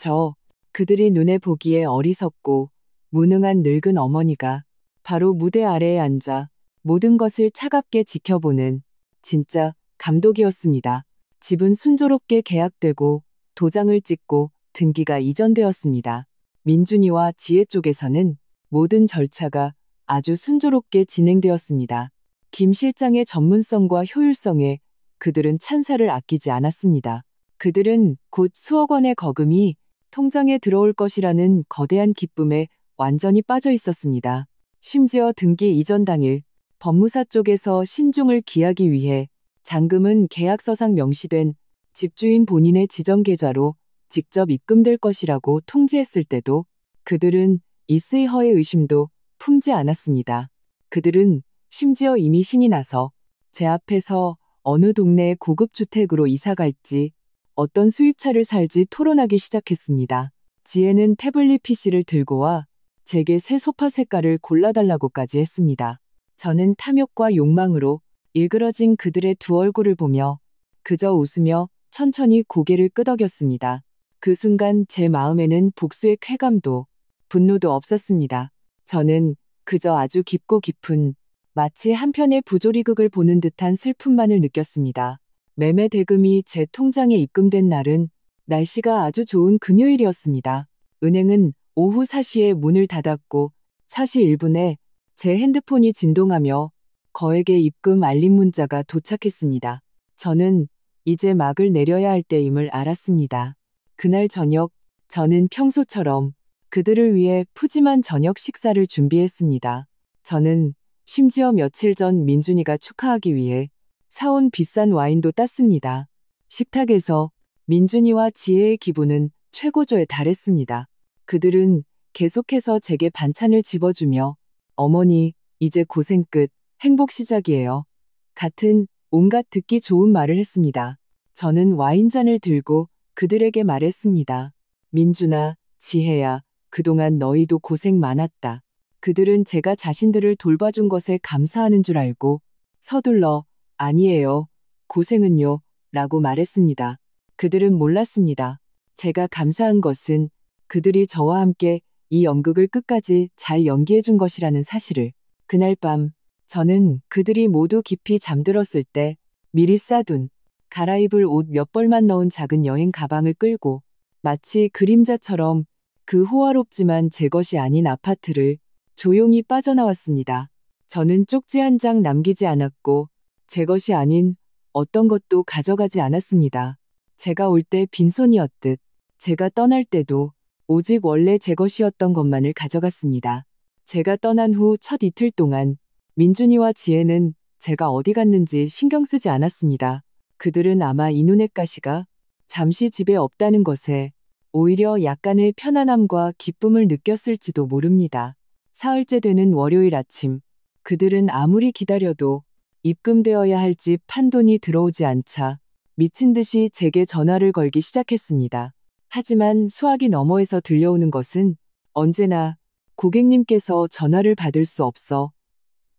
그들이 눈에 보기에 어리석고 무능한 늙은 어머니가 바로 무대 아래에 앉아 모든 것을 차갑게 지켜보는 진짜 감독이었습니다. 집은 순조롭게 계약되고 도장을 찍고 등기가 이전되었습니다. 민준이와 지혜 쪽에서는 모든 절차가 아주 순조롭게 진행되었습니다. 김 실장의 전문성과 효율성에 그들은 찬사를 아끼지 않았습니다. 그들은 곧 수억 원의 거금이 통장에 들어올 것이라는 거대한 기쁨에 완전히 빠져 있었습니다. 심지어 등기 이전 당일 법무사 쪽에서 신중을 기하기 위해 잔금은 계약서상 명시된 집주인 본인의 지정계좌로 직접 입금될 것이라고 통지했을 때도 그들은 이스이허의 의심도 품지 않았습니다. 그들은 심지어 이미 신이 나서 제 앞에서 어느 동네의 고급 주택으로 이사 갈지, 어떤 수입차를 살지 토론하기 시작했습니다. 지혜는 태블릿 PC를 들고 와 제게 새 소파 색깔을 골라달라고까지 했습니다. 저는 탐욕과 욕망으로 일그러진 그들의 두 얼굴을 보며 그저 웃으며 천천히 고개를 끄덕였습니다. 그 순간 제 마음에는 복수의 쾌감도 분노도 없었습니다. 저는 그저 아주 깊고 깊은, 마치 한 편의 부조리극을 보는 듯한 슬픔만을 느꼈습니다. 매매 대금이 제 통장에 입금된 날은 날씨가 아주 좋은 금요일이었습니다. 은행은 오후 4시에 문을 닫았고 4시 1분에 제 핸드폰이 진동하며 거액의 입금 알림 문자가 도착했습니다. 저는 이제 막을 내려야 할 때임을 알았습니다. 그날 저녁, 저는 평소처럼 그들을 위해 푸짐한 저녁 식사를 준비했습니다. 저는 심지어 며칠 전 민준이가 축하하기 위해 사온 비싼 와인도 땄습니다. 식탁에서 민준이와 지혜의 기분은 최고조에 달했습니다. 그들은 계속해서 제게 반찬을 집어주며 어머니, 이제 고생 끝, 행복 시작이에요. 같은 온갖 듣기 좋은 말을 했습니다. 저는 와인잔을 들고 그들에게 말했습니다. 민준아, 지혜야, 그동안 너희도 고생 많았다. 그들은 제가 자신들을 돌봐준 것에 감사하는 줄 알고 서둘러 아니에요, 고생은요, 라고 말했습니다. 그들은 몰랐습니다. 제가 감사한 것은 그들이 저와 함께 이 연극을 끝까지 잘 연기해준 것이라는 사실을. 그날 밤 저는 그들이 모두 깊이 잠들었을 때 미리 싸둔 갈아입을 옷 몇 벌만 넣은 작은 여행 가방을 끌고 마치 그림자처럼 그 호화롭지만 제 것이 아닌 아파트를 조용히 빠져나왔습니다. 저는 쪽지 한 장 남기지 않았고 제 것이 아닌 어떤 것도 가져가지 않았습니다. 제가 올 때 빈손이었듯 제가 떠날 때도 오직 원래 제 것이었던 것만을 가져갔습니다. 제가 떠난 후 첫 이틀 동안 민준이와 지혜는 제가 어디 갔는지 신경 쓰지 않았습니다. 그들은 아마 이 눈의 가시가 잠시 집에 없다는 것에 오히려 약간의 편안함과 기쁨을 느꼈을지도 모릅니다. 사흘째 되는 월요일 아침, 그들은 아무리 기다려도 입금되어야 할 집 판돈이 들어오지 않자 미친 듯이 제게 전화를 걸기 시작했습니다. 하지만 수화기 너머에서 들려오는 것은 언제나 고객님께서 전화를 받을 수 없어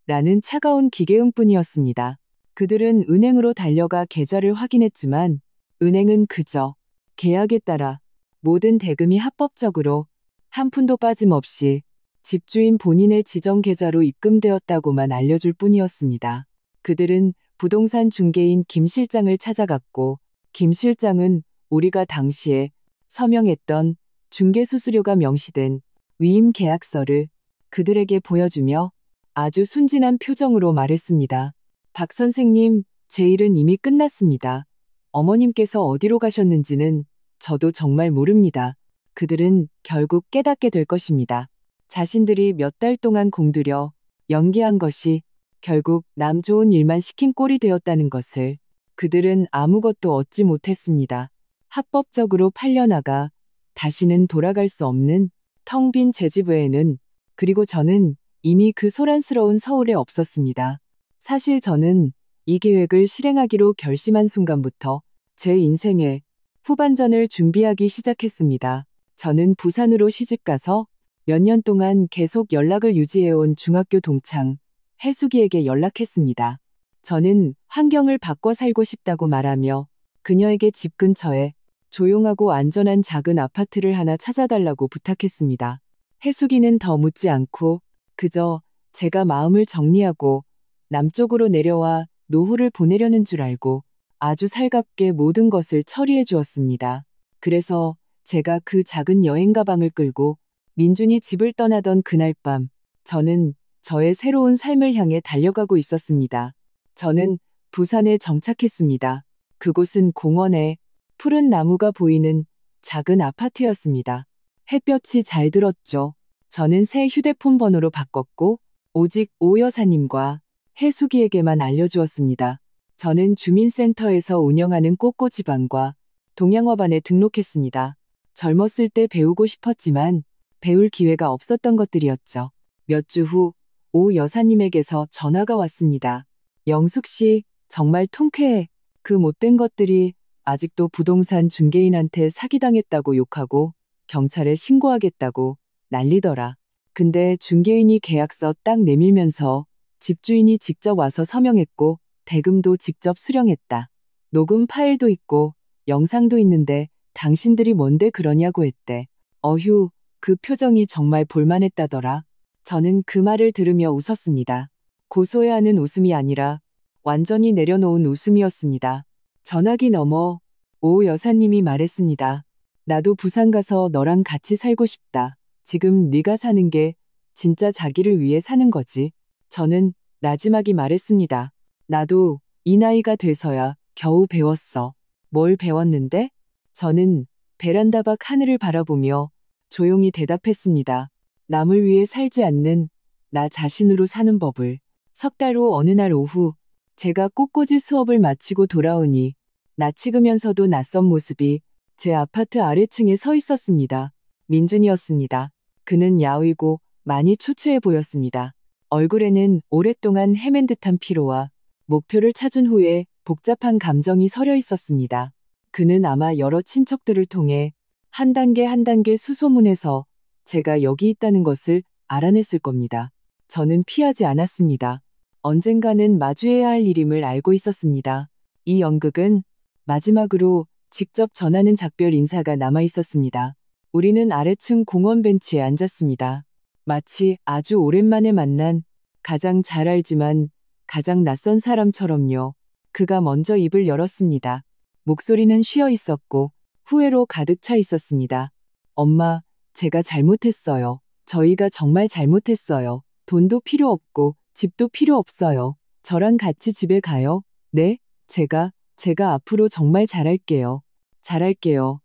라는 차가운 기계음뿐이었습니다. 그들은 은행으로 달려가 계좌를 확인했지만 은행은 그저 계약에 따라 모든 대금이 합법적으로 한 푼도 빠짐없이 집주인 본인의 지정 계좌로 입금되었다고만 알려줄 뿐이었습니다. 그들은 부동산 중개인 김 실장을 찾아갔고 김 실장은 우리가 당시에 서명했던 중개수수료가 명시된 위임 계약서를 그들에게 보여주며 아주 순진한 표정으로 말했습니다. 박 선생님, 제 일은 이미 끝났습니다. 어머님께서 어디로 가셨는지는 저도 정말 모릅니다. 그들은 결국 깨닫게 될 것입니다. 자신들이 몇 달 동안 공들여 연기한 것이 결국 남 좋은 일만 시킨 꼴이 되었다는 것을 그들은 아무것도 얻지 못했습니다. 합법적으로 팔려나가 다시는 돌아갈 수 없는 텅 빈 제 집 외에는 그리고 저는 이미 그 소란스러운 서울에 없었습니다. 사실 저는 이 계획을 실행하기로 결심한 순간부터 제 인생의 후반전을 준비하기 시작했습니다. 저는 부산으로 시집가서 몇 년 동안 계속 연락을 유지해온 중학교 동창 혜숙이에게 연락했습니다. 저는 환경을 바꿔 살고 싶다고 말하며 그녀에게 집 근처에 조용하고 안전한 작은 아파트를 하나 찾아달라고 부탁했습니다. 혜숙이는 더 묻지 않고 그저 제가 마음을 정리하고 남쪽으로 내려와 노후를 보내려는 줄 알고 아주 살갑게 모든 것을 처리해 주었습니다. 그래서 제가 그 작은 여행 가방을 끌고 민준이 집을 떠나던 그날 밤, 저는 저의 새로운 삶을 향해 달려가고 있었습니다. 저는 부산에 정착했습니다. 그곳은 공원에 푸른 나무가 보이는 작은 아파트였습니다. 햇볕이 잘 들었죠. 저는 새 휴대폰 번호로 바꿨고 오직 오 여사님과 혜숙이에게만 알려주었습니다. 저는 주민센터에서 운영하는 꼬꼬지방과 동양어반에 등록했습니다. 젊었을 때 배우고 싶었지만 배울 기회가 없었던 것들이었죠. 몇 주 후 오 여사님에게서 전화가 왔습니다. 영숙 씨, 정말 통쾌해. 그 못된 것들이 아직도 부동산 중개인한테 사기당했다고 욕하고 경찰에 신고하겠다고 난리더라. 근데 중개인이 계약서 딱 내밀면서 집주인이 직접 와서 서명했고 대금도 직접 수령했다. 녹음 파일도 있고 영상도 있는데 당신들이 뭔데 그러냐고 했대. 어휴, 그 표정이 정말 볼만했다더라. 저는 그 말을 들으며 웃었습니다. 고소해야 하는 웃음이 아니라 완전히 내려놓은 웃음이었습니다. 전화기 너머 오 여사님이 말했습니다. 나도 부산 가서 너랑 같이 살고 싶다. 지금 네가 사는 게 진짜 자기를 위해 사는 거지. 저는 나지막이 말했습니다. 나도 이 나이가 돼서야 겨우 배웠어. 뭘 배웠는데? 저는 베란다 밖 하늘을 바라보며 조용히 대답했습니다. 남을 위해 살지 않는 나 자신으로 사는 법을. 석 달 후 어느 날 오후 제가 꽃꽂이 수업을 마치고 돌아오니 낯익으면서도 낯선 모습이 제 아파트 아래층에 서 있었습니다. 민준이었습니다. 그는 야위고 많이 초췌해 보였습니다. 얼굴에는 오랫동안 헤맨 듯한 피로와 목표를 찾은 후에 복잡한 감정이 서려 있었습니다. 그는 아마 여러 친척들을 통해 한 단계 한 단계 수소문해서 제가 여기 있다는 것을 알아냈을 겁니다. 저는 피하지 않았습니다. 언젠가는 마주해야 할 일임을 알고 있었습니다. 이 연극은 마지막으로 직접 전하는 작별 인사가 남아 있었습니다. 우리는 아래층 공원 벤치에 앉았습니다. 마치 아주 오랜만에 만난 가장 잘 알지만 가장 낯선 사람처럼요. 그가 먼저 입을 열었습니다. 목소리는 쉬어 있었고 후회로 가득 차 있었습니다. 엄마, 제가 잘못했어요. 저희가 정말 잘못했어요. 돈도 필요 없고 집도 필요 없어요. 저랑 같이 집에 가요. 네, 제가 앞으로 정말 잘할게요. 잘할게요.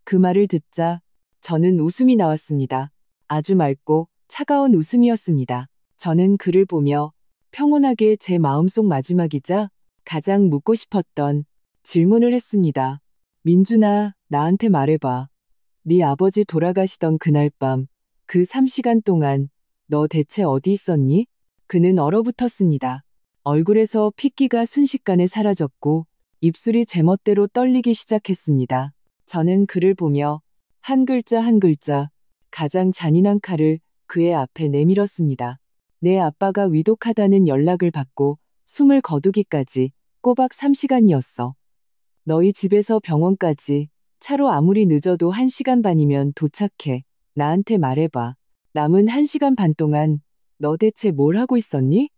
그 말을 듣자 저는 웃음이 나왔습니다. 아주 맑고 차가운 웃음이었습니다. 저는 그를 보며 평온하게 제 마음속 마지막이자 가장 묻고 싶었던 질문을 했습니다. 민준아, 나한테 말해봐. 네 아버지 돌아가시던 그날 밤, 그 3시간 동안 너 대체 어디 있었니? 그는 얼어붙었습니다. 얼굴에서 핏기가 순식간에 사라졌고 입술이 제멋대로 떨리기 시작했습니다. 저는 그를 보며 한 글자 한 글자 가장 잔인한 칼을 그의 앞에 내밀었습니다. 내 아빠가 위독하다는 연락을 받고 숨을 거두기까지 꼬박 3시간이었어. 너희 집에서 병원까지 차로 아무리 늦어도 1시간 반이면 도착해. 나한테 말해봐. 남은 1시간 반 동안 너 대체 뭘 하고 있었니?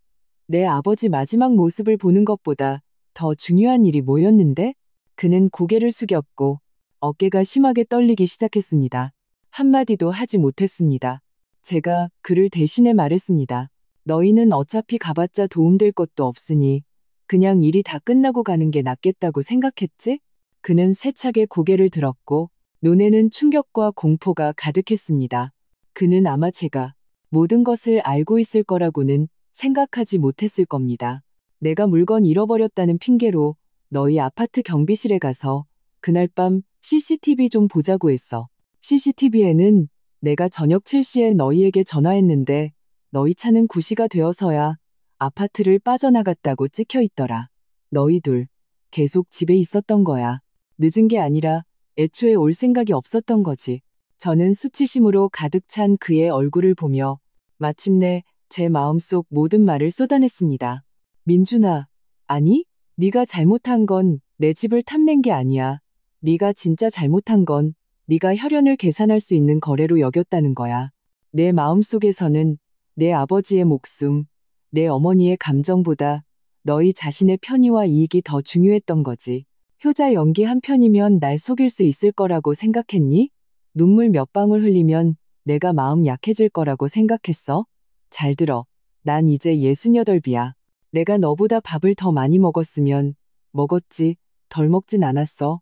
내 아버지 마지막 모습을 보는 것보다 더 중요한 일이 뭐였는데? 그는 고개를 숙였고 어깨가 심하게 떨리기 시작했습니다. 한마디도 하지 못했습니다. 제가 그를 대신해 말했습니다. 너희는 어차피 가봤자 도움될 것도 없으니 그냥 일이 다 끝나고 가는 게 낫겠다고 생각했지? 그는 세차게 고개를 들었고 눈에는 충격과 공포가 가득했습니다. 그는 아마 제가 모든 것을 알고 있을 거라고는 생각하지 못했을 겁니다. 내가 물건 잃어버렸다는 핑계로 너희 아파트 경비실에 가서 그날 밤 CCTV 좀 보자고 했어. CCTV에는 내가 저녁 7시에 너희에게 전화했는데 너희 차는 9시가 되어서야 아파트를 빠져나갔다고 찍혀 있더라. 너희 둘 계속 집에 있었던 거야. 늦은 게 아니라 애초에 올 생각이 없었던 거지. 저는 수치심으로 가득 찬 그의 얼굴을 보며 마침내 제 마음속 모든 말을 쏟아냈습니다. 민준아, 아니, 네가 잘못한 건 내 집을 탐낸 게 아니야. 네가 진짜 잘못한 건 네가 혈연을 계산할 수 있는 거래로 여겼다는 거야. 내 마음속에서는 내 아버지의 목숨, 내 어머니의 감정보다 너희 자신의 편의와 이익이 더 중요했던 거지. 효자 연기 한 편이면 날 속일 수 있을 거라고 생각했니? 눈물 몇 방울 흘리면 내가 마음 약해질 거라고 생각했어? 잘 들어. 난 이제 68이야. 내가 너보다 밥을 더 많이 먹었으면 먹었지, 덜 먹진 않았어.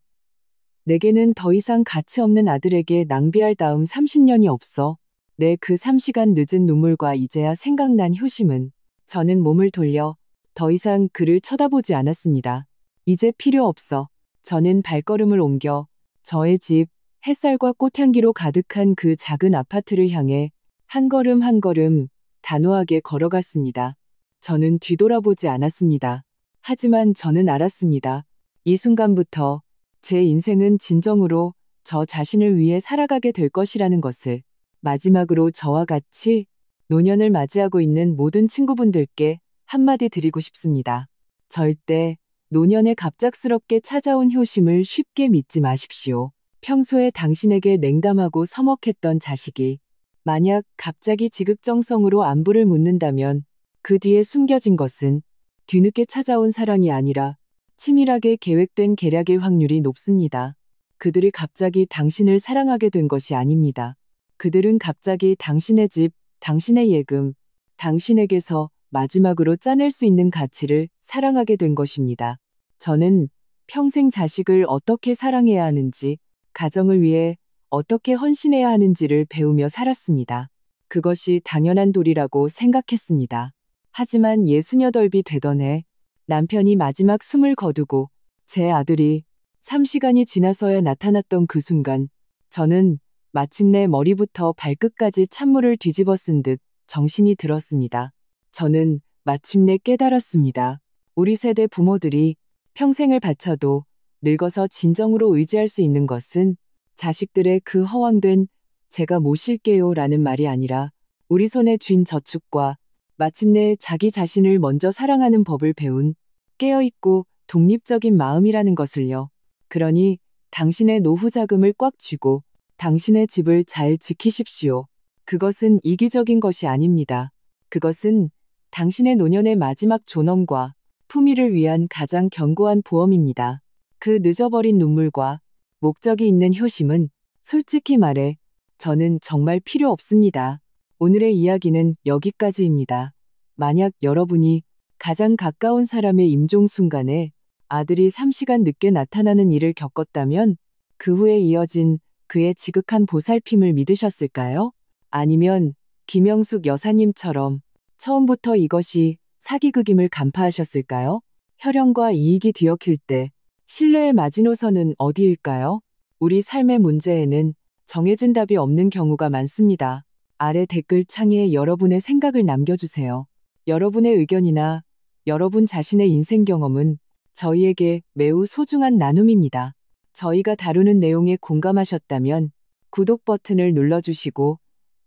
내게는 더 이상 가치 없는 아들에게 낭비할 다음 30년이 없어. 내 그 3시간 늦은 눈물과 이제야 생각난 효심은 저는 몸을 돌려 더 이상 그를 쳐다보지 않았습니다. 이제 필요 없어. 저는 발걸음을 옮겨 저의 집, 햇살과 꽃향기로 가득한 그 작은 아파트를 향해 한 걸음 한 걸음 단호하게 걸어갔습니다. 저는 뒤돌아보지 않았습니다. 하지만 저는 알았습니다. 이 순간부터 제 인생은 진정으로 저 자신을 위해 살아가게 될 것이라는 것을 마지막으로 저와 같이 노년을 맞이하고 있는 모든 친구분들께 한마디 드리고 싶습니다. 절대 노년에 갑작스럽게 찾아온 효심을 쉽게 믿지 마십시오. 평소에 당신에게 냉담하고 서먹했던 자식이 만약 갑자기 지극정성으로 안부를 묻는다면 그 뒤에 숨겨진 것은 뒤늦게 찾아온 사랑이 아니라 치밀하게 계획된 계략일 확률이 높습니다. 그들이 갑자기 당신을 사랑하게 된 것이 아닙니다. 그들은 갑자기 당신의 집, 당신의 예금, 당신에게서 마지막으로 짜낼 수 있는 가치를 사랑하게 된 것입니다. 저는 평생 자식을 어떻게 사랑해야 하는지, 가정을 위해 어떻게 헌신해야 하는지를 배우며 살았습니다. 그것이 당연한 도리라고 생각했습니다. 하지만 68이 되던 해 남편이 마지막 숨을 거두고 제 아들이 3시간이 지나서야 나타났던 그 순간 저는 마침내 머리부터 발끝까지 찬물을 뒤집어 쓴 듯 정신이 들었습니다. 저는 마침내 깨달았습니다. 우리 세대 부모들이 평생을 바쳐도 늙어서 진정으로 의지할 수 있는 것은 자식들의 그 허황된 제가 모실게요 라는 말이 아니라 우리 손에 쥔 저축과 마침내 자기 자신을 먼저 사랑하는 법을 배운 깨어있고 독립적인 마음이라는 것을요. 그러니 당신의 노후 자금을 꽉 쥐고 당신의 집을 잘 지키십시오. 그것은 이기적인 것이 아닙니다. 그것은 당신의 노년의 마지막 존엄과 품위를 위한 가장 견고한 보험입니다. 그 늦어버린 눈물과 목적이 있는 효심은 솔직히 말해 저는 정말 필요 없습니다. 오늘의 이야기는 여기까지입니다. 만약 여러분이 가장 가까운 사람의 임종 순간에 아들이 3시간 늦게 나타나는 일을 겪었다면 그 후에 이어진 그의 지극한 보살핌을 믿으셨을까요? 아니면 김영숙 여사님처럼 처음부터 이것이 사기극임을 간파하셨을까요? 혈연과 이익이 뒤엉킬 때 신뢰의 마지노선은 어디일까요? 우리 삶의 문제에는 정해진 답이 없는 경우가 많습니다. 아래 댓글 창에 여러분의 생각을 남겨주세요. 여러분의 의견이나 여러분 자신의 인생 경험은 저희에게 매우 소중한 나눔입니다. 저희가 다루는 내용에 공감하셨다면 구독 버튼을 눌러주시고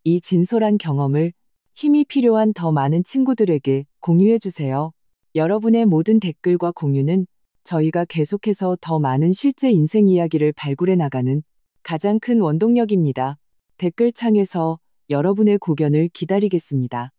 이 진솔한 경험을 힘이 필요한 더 많은 친구들에게 공유해주세요. 여러분의 모든 댓글과 공유는 저희가 계속해서 더 많은 실제 인생 이야기를 발굴해 나가는 가장 큰 원동력입니다. 댓글창에서 여러분의 고견을 기다리겠습니다.